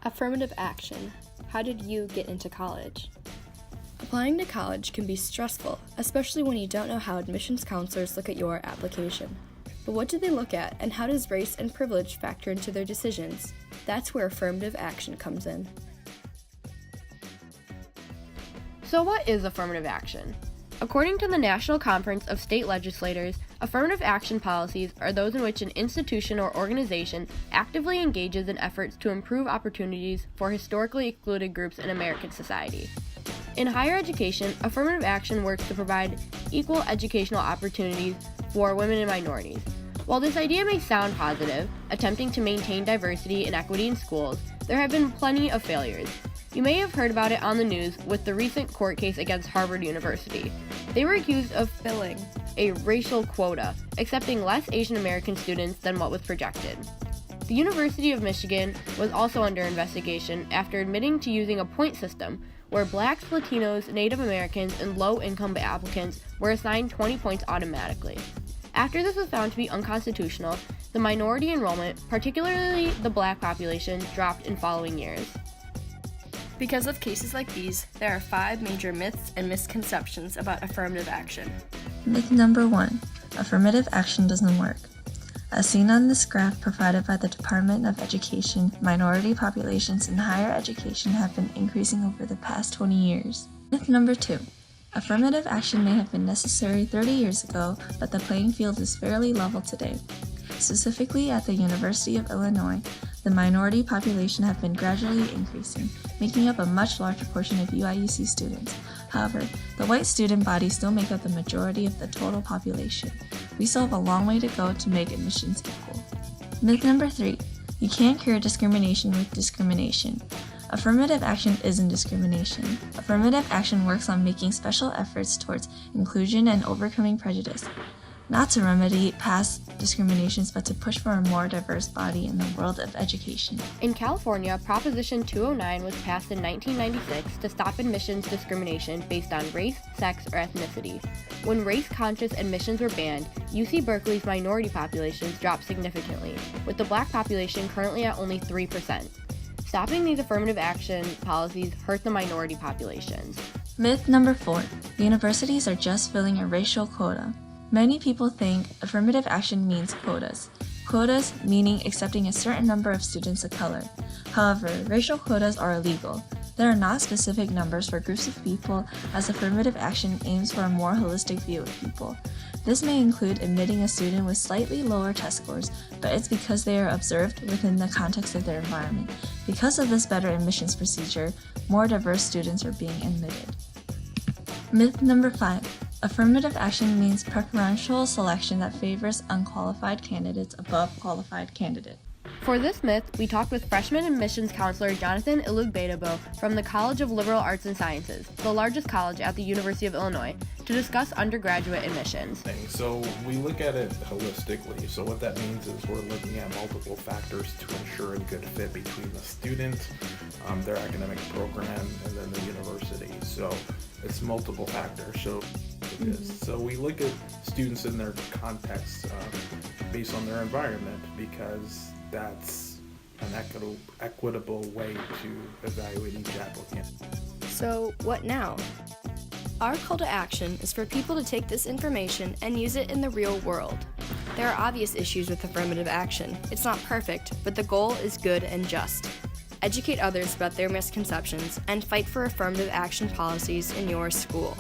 Affirmative action. How did you get into college? Applying to college can be stressful, especially when you don't know how admissions counselors look at your application. But what do they look at, and how does race and privilege factor into their decisions? That's where affirmative action comes in. So what is affirmative action? According to the National Conference of State Legislators, affirmative action policies are those in which an institution or organization actively engages in efforts to improve opportunities for historically excluded groups in American society. In higher education, affirmative action works to provide equal educational opportunities for women and minorities. While this idea may sound positive, attempting to maintain diversity and equity in schools, there have been plenty of failures. You may have heard about it on the news with the recent court case against Harvard University. They were accused of filling a racial quota, accepting less Asian American students than what was projected. The University of Michigan was also under investigation after admitting to using a point system where Blacks, Latinos, Native Americans, and low-income applicants were assigned 20 points automatically. After this was found to be unconstitutional, the minority enrollment, particularly the Black population, dropped in following years. Because of cases like these, there are 5 major myths and misconceptions about affirmative action. Myth number 1. Affirmative action doesn't work. As seen on this graph provided by the Department of Education, minority populations in higher education have been increasing over the past 20 years. Myth number 2. Affirmative action may have been necessary 30 years ago, but the playing field is fairly level today. Specifically at the University of Illinois, the minority population have been gradually increasing, making up a much larger portion of UIUC students. However, the white student body still make up the majority of the total population. We still have a long way to go to make admissions equal. Myth number 3. You can't cure discrimination with discrimination. Affirmative action isn't discrimination. Affirmative action works on making special efforts towards inclusion and overcoming prejudice. Not to remedy past discriminations, but to push for a more diverse body in the world of education. In California, Proposition 209 was passed in 1996 to stop admissions discrimination based on race, sex, or ethnicity. When race-conscious admissions were banned, UC Berkeley's minority populations dropped significantly, with the Black population currently at only 3%. Stopping these affirmative action policies hurt the minority populations. Myth number 4. The universities are just filling a racial quota. Many people think affirmative action means quotas. Quotas meaning accepting a certain number of students of color. However, racial quotas are illegal. There are not specific numbers for groups of people, as affirmative action aims for a more holistic view of people. This may include admitting a student with slightly lower test scores, but it's because they are observed within the context of their environment. Because of this better admissions procedure, more diverse students are being admitted. Myth number 5. Affirmative action means preferential selection that favors unqualified candidates above qualified candidates. For this myth, we talked with freshman admissions counselor Jonathan Ilugbedebo from the College of Liberal Arts and Sciences, the largest college at the University of Illinois, to discuss undergraduate admissions. So we look at it holistically. So what that means is we're looking at multiple factors to ensure a good fit between the student, their academic program, and then the university. So it's multiple factors. So we look at students in their context based on their environment, because that's an equitable way to evaluate each applicant. So, what now? Our call to action is for people to take this information and use it in the real world. There are obvious issues with affirmative action. It's not perfect, but the goal is good and just. Educate others about their misconceptions and fight for affirmative action policies in your school.